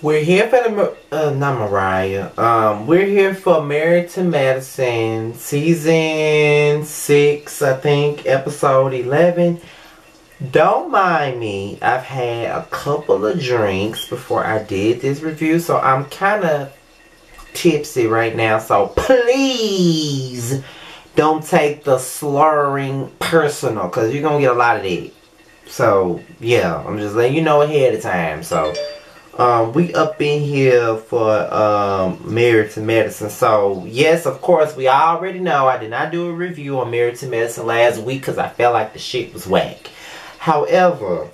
We're here for not Mariah. We're here for Married to Medicine, season 6, I think, episode 11. Don't mind me. I've had a couple of drinks before I did this review, so I'm kind of tipsy right now. So please don't take the slurring personal, because you're going to get a lot of that. So, yeah, I'm just letting you know ahead of time. So, we up in here for Married to Medicine. So, yes, of course, we already know I did not do a review on Married to Medicine last week because I felt like the shit was whack. However,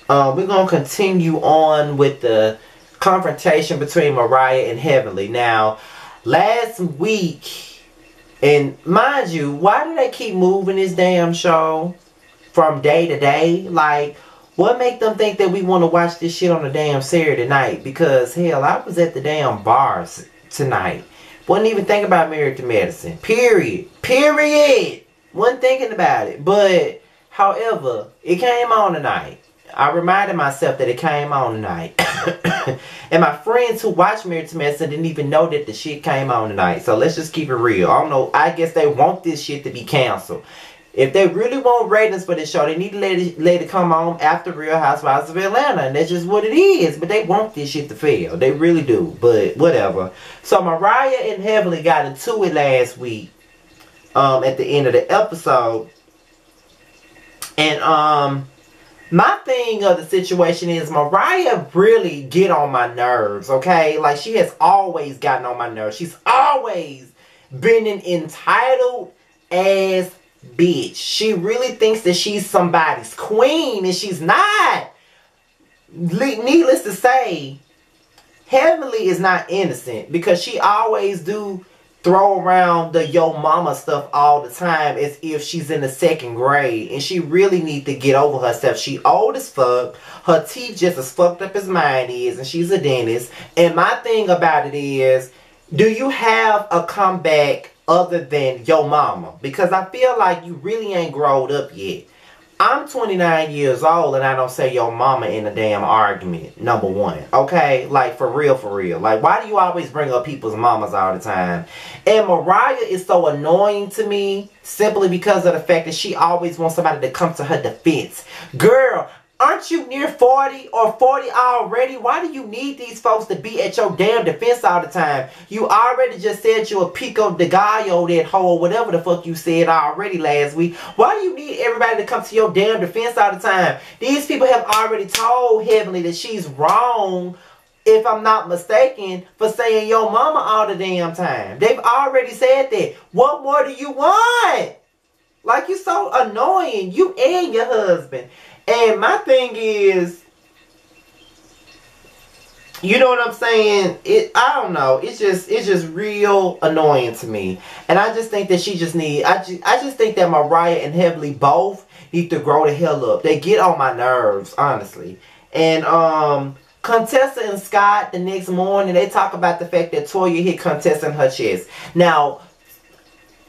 we're going to continue on with the confrontation between Mariah and Heavenly. Now, last week, and mind you, why do they keep moving this damn show from day to day? Like, what make them think that we want to watch this shit on a damn Saturday night? Because, hell, I was at the damn bars tonight. Wasn't even thinking about Married to Medicine. Period. Period. Wasn't thinking about it. But, however, it came on tonight. I reminded myself that it came on tonight. And my friends who watch Married to Medicine didn't even know that the shit came on tonight. So, let's just keep it real. I don't know. I guess they want this shit to be canceled. If they really want ratings for this show, they need to let it come on after Real Housewives of Atlanta. And that's just what it is. But they want this shit to fail. They really do. But whatever. So Mariah and Heavenly got into it last week. At the end of the episode. And my thing of the situation is Mariah really get on my nerves. Okay? Like, she has always gotten on my nerves. She's always been an entitled ass bitch. She really thinks that she's somebody's queen, and she's not. Needless to say, Heavenly is not innocent, because she always do throw around the yo mama stuff all the time as if she's in the 2nd grade, and she really need to get over herself. She old as fuck. Her teeth just as fucked up as mine is, and she's a dentist. And my thing about it is, do you have a comeback other than your mama? Because I feel like you really ain't grown up yet. I'm 29 years old and I don't say your mama in a damn argument, number one. Okay? Like, for real, for real. Like, why do you always bring up people's mamas all the time? And Mariah is so annoying to me simply because of the fact that she always wants somebody to come to her defense. Girl, aren't you near 40 or 40 already? Why do you need these folks to be at your damn defense all the time? You already just said you a pico de gallo, that hoe, whatever the fuck you said already last week. Why do you need everybody to come to your damn defense all the time? These people have already told Heavenly that she's wrong, if I'm not mistaken, for saying your mama all the damn time. They've already said that. What more do you want? Like, you're so annoying. You and your husband. And my thing is, you know what I'm saying? I don't know. It's just real annoying to me. And I just think that she just need, I just think that Mariah and Heavenly both need to grow the hell up. They get on my nerves, honestly. And Contessa and Scott, the next morning, they talk about the fact that Toya hit Contessa in her chest. Now,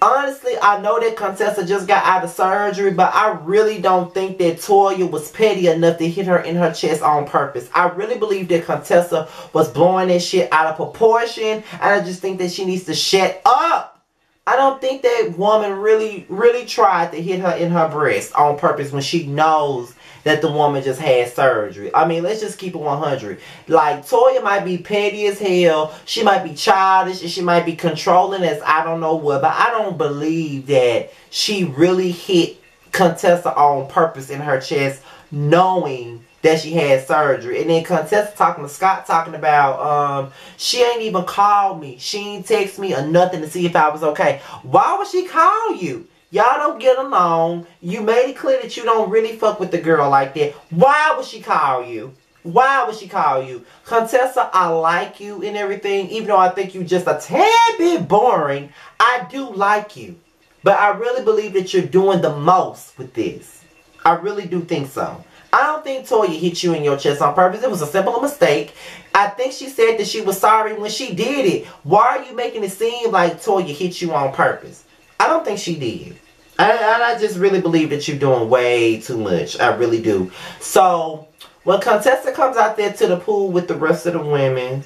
honestly, I know that Contessa just got out of surgery, but I really don't think that Toya was petty enough to hit her in her chest on purpose. I really believe that Contessa was blowing that shit out of proportion, and I just think that she needs to shut up. I don't think that woman really tried to hit her in her breast on purpose when she knows that the woman just had surgery. I mean, let's just keep it 100. Like, Toya might be petty as hell. She might be childish. And she might be controlling as I don't know what. But I don't believe that she really hit Contessa on purpose in her chest, knowing that she had surgery. And then Contessa talking to Scott, talking about, she ain't even called me. She ain't text me or nothing to see if I was okay. Why would she call you? Y'all don't get along. You made it clear that you don't really fuck with the girl like that. Why would she call you? Why would she call you? Contessa, I like you and everything. Even though I think you just a tad bit boring, I do like you. But I really believe that you're doing the most with this. I really do think so. I don't think Toya hit you in your chest on purpose. It was a simple mistake. I think she said that she was sorry when she did it. Why are you making it seem like Toya hit you on purpose? I don't think she did. I just really believe that you're doing way too much. I really do. So, When Contessa comes out there to the pool with the rest of the women,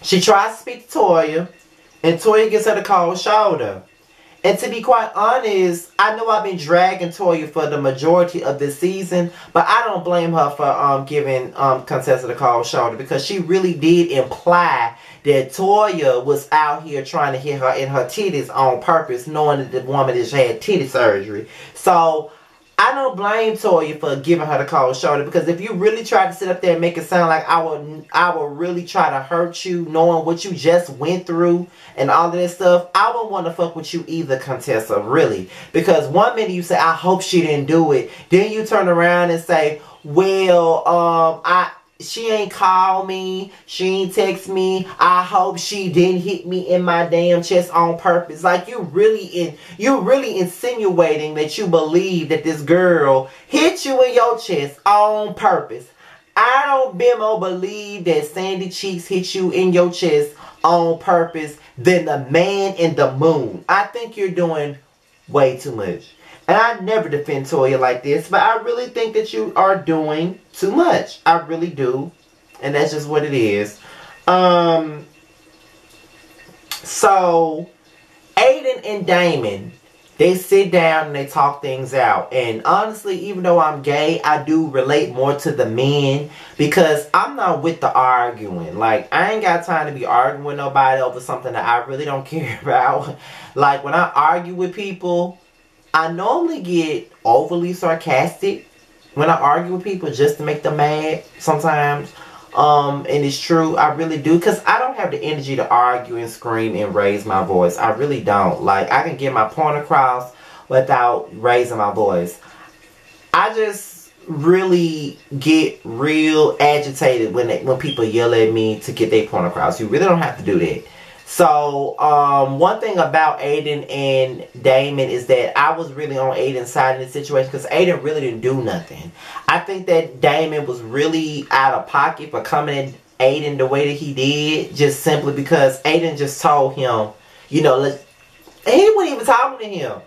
she tries to speak to Toya, and Toya gives her the cold shoulder. And to be quite honest, I know I've been dragging Toya for the majority of this season, but I don't blame her for giving Contessa the cold shoulder, because she really did imply that Toya was out here trying to hit her in her titties on purpose, knowing that the woman just had titty surgery. So I don't blame Toya for giving her the cold shoulder, because if you really try to sit up there and make it sound like I will really try to hurt you, knowing what you just went through and all of this stuff, I wouldn't want to fuck with you either, Contessa, really. Because one minute you say, I hope she didn't do it. Then you turn around and say, well, she ain't called me. She ain't text me. I hope she didn't hit me in my damn chest on purpose. Like, you really insinuating that you believe that this girl hit you in your chest on purpose. I don't bimmo believe that Sandy Cheeks hit you in your chest on purpose than the man in the moon. I think you're doing way too much. And I never defend Toya like this, but I really think that you are doing too much. I really do. And that's just what it is. So, Aiden and Damon, they sit down and they talk things out. And honestly, even though I'm gay, I do relate more to the men, because I'm not with the arguing. Like, I ain't got time to be arguing with nobody over something that I really don't care about. Like, when I argue with people, I normally get overly sarcastic when I argue with people just to make them mad sometimes. And it's true, I really do. Because I don't have the energy to argue and scream and raise my voice. I really don't. Like, I can get my point across without raising my voice. I just really get real agitated when people yell at me to get their point across. You really don't have to do that. So, one thing about Aiden and Damon is that I was really on Aiden's side in this situation, because Aiden really didn't do nothing. I think that Damon was really out of pocket for coming at Aiden the way that he did, just simply because Aiden just told him, you know, he wasn't even talking to him.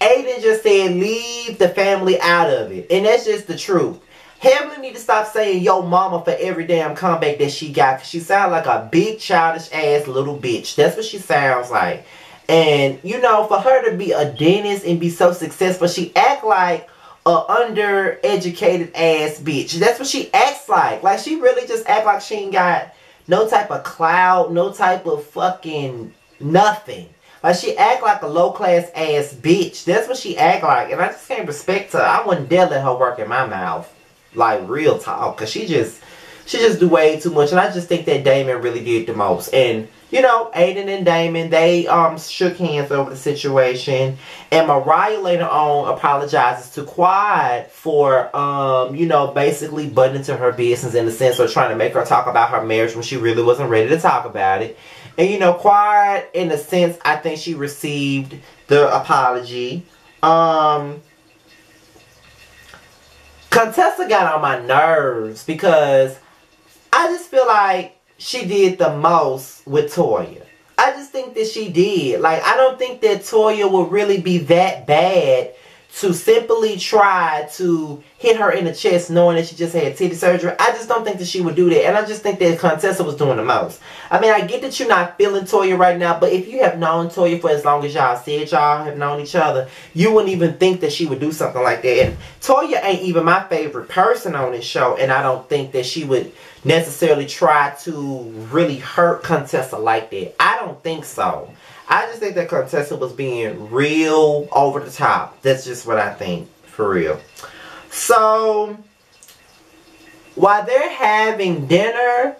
Aiden just said, leave the family out of it. And that's just the truth. Hamlin need to stop saying yo mama for every damn comeback that she got. Cause she sounds like a big childish ass little bitch. That's what she sounds like. And you know, for her to be a dentist and be so successful, she act like a undereducated ass bitch. That's what she acts like. Like, she really just act like she ain't got no type of clout, no type of fucking nothing. Like, she act like a low class ass bitch. That's what she act like. And I just can't respect her. I wouldn't dare let her work in my mouth. Like, real talk. Because she just do way too much. And I just think that Damon really did the most. And, you know, Aiden and Damon, they shook hands over the situation. And Mariah later on apologizes to Quad for, you know, basically butting into her business in the sense of trying to make her talk about her marriage when she really wasn't ready to talk about it. And, you know, Quad, in a sense, I think she received the apology. Contessa got on my nerves because I just feel like she did the most with Toya. I just think that she did. Like, I don't think that Toya would really be that bad to simply try to hit her in the chest knowing that she just had titty surgery. I just don't think that she would do that. And I just think that Contessa was doing the most. I mean, I get that you're not feeling Toya right now, but if you have known Toya for as long as y'all said y'all have known each other, you wouldn't even think that she would do something like that. And Toya ain't even my favorite person on this show, and I don't think that she would necessarily try to really hurt Contessa like that. I don't think so. I just think that Contessa was being real over the top. That's just what I think, for real. So, while they're having dinner,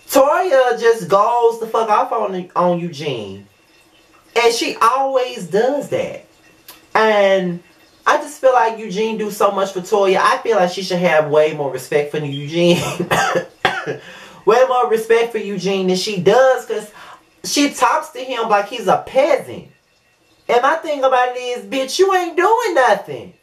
Toya just goes the fuck off on Eugene. And she always does that. And I just feel like Eugene do so much for Toya. I feel like she should have way more respect for Eugene. Way more respect for Eugene than she does, because she talks to him like he's a peasant. And my thing about it is, bitch, you ain't doing nothing.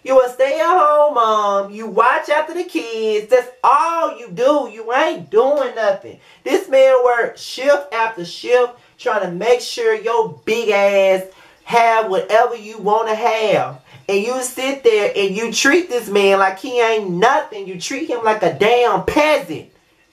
You a stay-at-home mom. You watch after the kids. That's all you do. You ain't doing nothing. This man works shift after shift trying to make sure your big ass have whatever you want to have. And you sit there and you treat this man like he ain't nothing. You treat him like a damn peasant.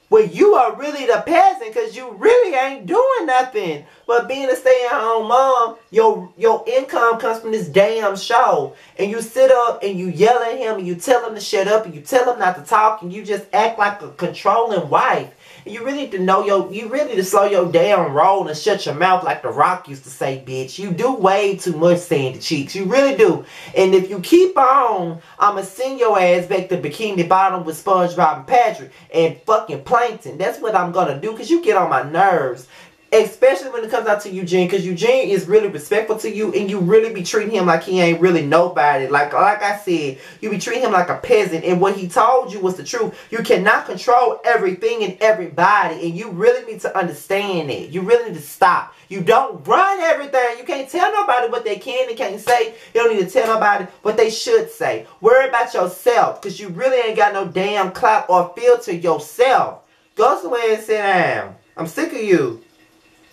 Well, you are really the peasant because you really ain't doing nothing. But being a stay-at-home mom, your income comes from this damn show. And you sit up and you yell at him and you tell him to shut up and you tell him not to talk and you just act like a controlling wife. And you really need to know you really need to slow your damn roll and shut your mouth like The Rock used to say, bitch. You do way too much saying the cheeks. You really do. And if you keep on, I'ma send your ass back to Bikini Bottom with SpongeBob and Patrick and fucking Plankton. That's what I'm gonna do because you get on my nerves. Especially when it comes out to Eugene, because Eugene is really respectful to you, and you really be treating him like he ain't really nobody. Like I said, you be treating him like a peasant, and what he told you was the truth. You cannot control everything and everybody, and you really need to understand it. You really need to stop. You don't run everything. You can't tell nobody what they can and can't say. You don't need to tell nobody what they should say. Worry about yourself, because you really ain't got no damn clout or filter yourself. Go somewhere and sit down. I'm sick of you.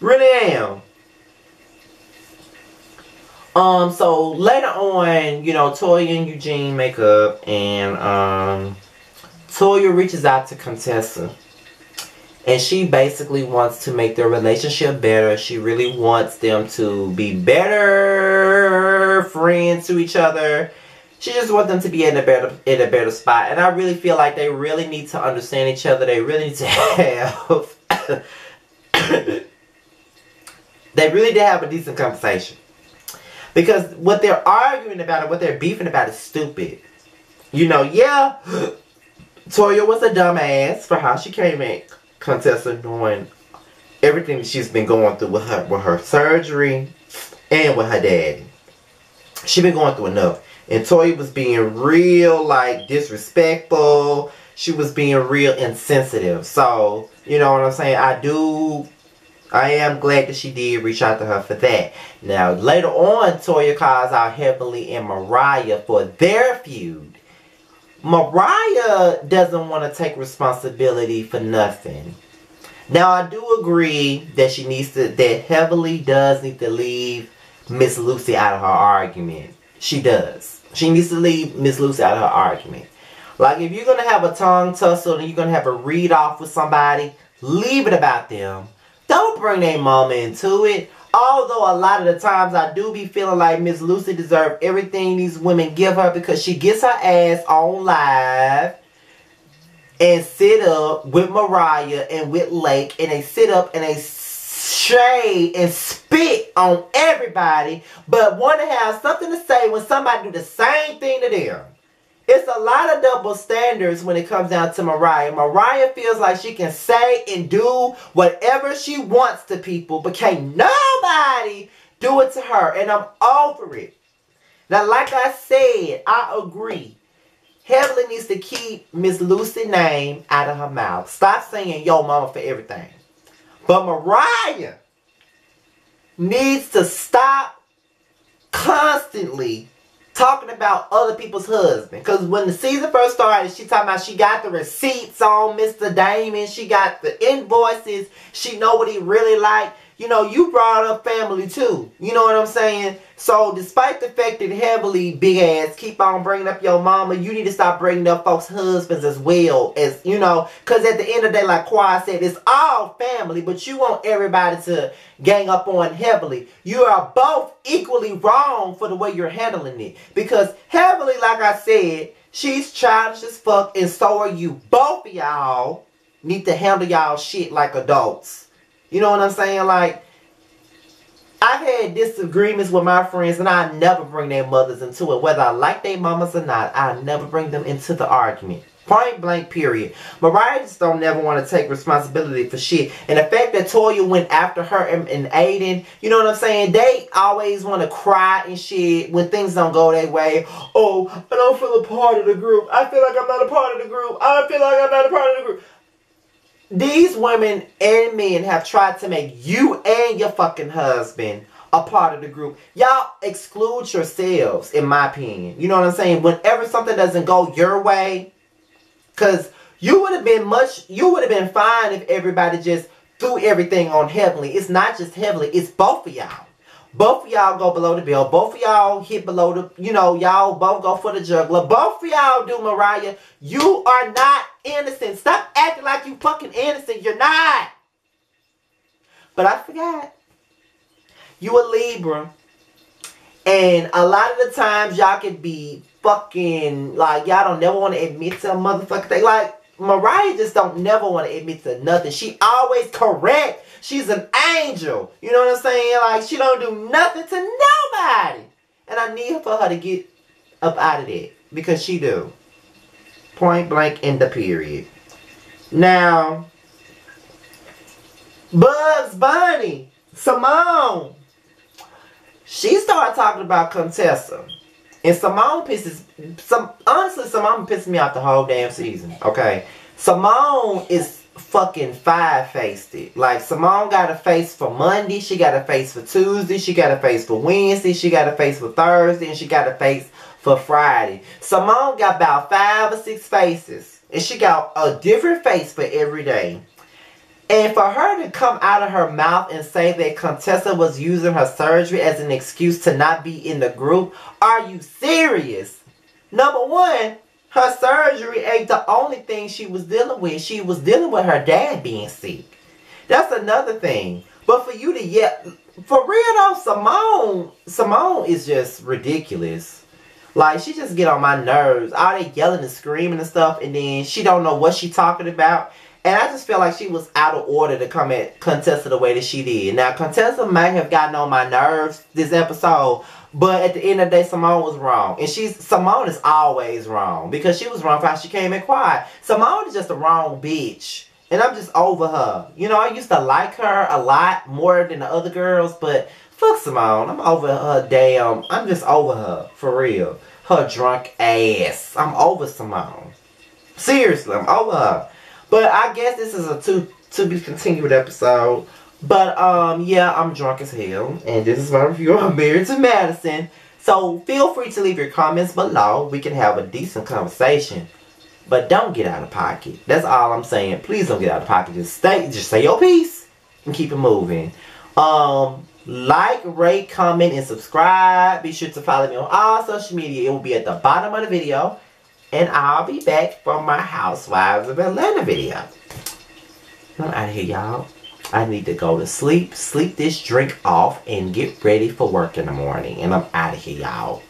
Really am. So later on, you know, Toya and Eugene make up, and Toya reaches out to Contessa, and she basically wants to make their relationship better. She really wants them to be better friends to each other. She just wants them to be in a better spot, and I really feel like they really need to understand each other. They really need to have. They really did have a decent conversation. Because what they're arguing about and what they're beefing about is stupid. You know, yeah, Toya was a dumbass for how she came at Contessa knowing everything that she's been going through with her surgery and with her daddy. She been going through enough. And Toya was being real, like, disrespectful. She was being real insensitive. So, you know what I'm saying? I am glad that she did reach out to her for that. Now, later on, Toya calls out Heavenly and Mariah for their feud. Mariah doesn't want to take responsibility for nothing. Now, I do agree that that Heavenly does need to leave Miss Lucy out of her argument. She does. She needs to leave Miss Lucy out of her argument. Like, if you're going to have a tongue tussle and you're going to have a read off with somebody, leave it about them. Don't bring their mama into it. Although a lot of the times I do be feeling like Miss Lucy deserves everything these women give her because she gets her ass on live and sit up with Mariah and with Lake, and they sit up and they shade and spit on everybody but want to have something to say when somebody do the same thing to them. It's a lot of double standards when it comes down to Mariah. Mariah feels like she can say and do whatever she wants to people, but can't nobody do it to her. And I'm over it. Now, like I said, I agree. Heavenly needs to keep Miss Lucy's name out of her mouth. Stop saying yo mama for everything. But Mariah needs to stop constantly talking about other people's husband. Because when the season first started, she talking about she got the receipts on Mr. Damon. She got the invoices. She know what he really like. You know, you brought up family too. You know what I'm saying? So, despite the fact that Heavenly, big ass, keep on bringing up your mama, you need to stop bringing up folks' husbands as well. As, you know, because at the end of the day, like Quad said, it's all family, but you want everybody to gang up on Heavenly. You are both equally wrong for the way you're handling it. Because Heavenly, like I said, she's childish as fuck, and so are you. Both of y'all need to handle y'all shit like adults. You know what I'm saying? Like, I've had disagreements with my friends, and I never bring their mothers into it. Whether I like their mamas or not, I never bring them into the argument. Point blank, period. Mariah just don't never want to take responsibility for shit. And the fact that Toya went after her and Aiden, you know what I'm saying? They always want to cry and shit when things don't go their way. Oh, I don't feel a part of the group. I feel like I'm not a part of the group. I feel like I'm not a part of the group. These women and men have tried to make you and your fucking husband a part of the group. Y'all exclude yourselves, in my opinion. You know what I'm saying? Whenever something doesn't go your way, because you would have been fine if everybody just threw everything on Heavenly. It's not just Heavenly, it's both of y'all. Both of y'all go below the belt. Both of y'all hit below the, you know, y'all both go for the juggler. Both of y'all do, Mariah. You are not innocent. Stop acting like you fucking innocent. You're not. But I forgot. You a Libra. And a lot of the times y'all could be fucking, like, y'all don't never want to admit to a motherfucking thing. Like, Mariah just don't never want to admit to nothing. She always correct. She's an angel. You know what I'm saying? Like, she don't do nothing to nobody. And I need for her to get up out of that. Because she do. Point blank in the period. Now, Bugs Bunny, Simone, she started talking about Contessa. And Simone honestly, Simone pisses me off the whole damn season. Okay? Simone is fucking five-faced. Like, Simone got a face for Monday, she got a face for Tuesday, she got a face for Wednesday, she got a face for Thursday, and she got a face for Friday. Simone got about 5 or 6 faces. And she got a different face for every day. And for her to come out of her mouth and say that Contessa was using her surgery as an excuse to not be in the group, are you serious? Number one, her surgery ain't the only thing she was dealing with. She was dealing with her dad being sick. That's another thing. But for you to yell, for real though, Simone is just ridiculous. Like, she just get on my nerves. All they yelling and screaming and stuff, and then she don't know what she talking about. And I just feel like she was out of order to come at Contessa the way that she did. Now, Contessa may have gotten on my nerves this episode, but at the end of the day, Simone was wrong. And Simone is always wrong, because she was wrong for how she came in quiet. Simone is just a wrong bitch. And I'm just over her. You know, I used to like her a lot more than the other girls, but fuck Simone. I'm over her damn, I'm just over her, for real. Her drunk ass. I'm over Simone. Seriously, I'm over her. But I guess this is a to be continued episode. But yeah, I'm drunk as hell. And this is my review of Married to Madison. So feel free to leave your comments below. We can have a decent conversation. But don't get out of pocket. That's all I'm saying. Please don't get out of pocket. Just say your piece and keep it moving. Like, rate, comment, and subscribe. Be sure to follow me on all social media. It will be at the bottom of the video. And I'll be back for my Housewives of Atlanta video. I'm out of here, y'all. I need to go to sleep, sleep this drink off, and get ready for work in the morning. And I'm out of here, y'all.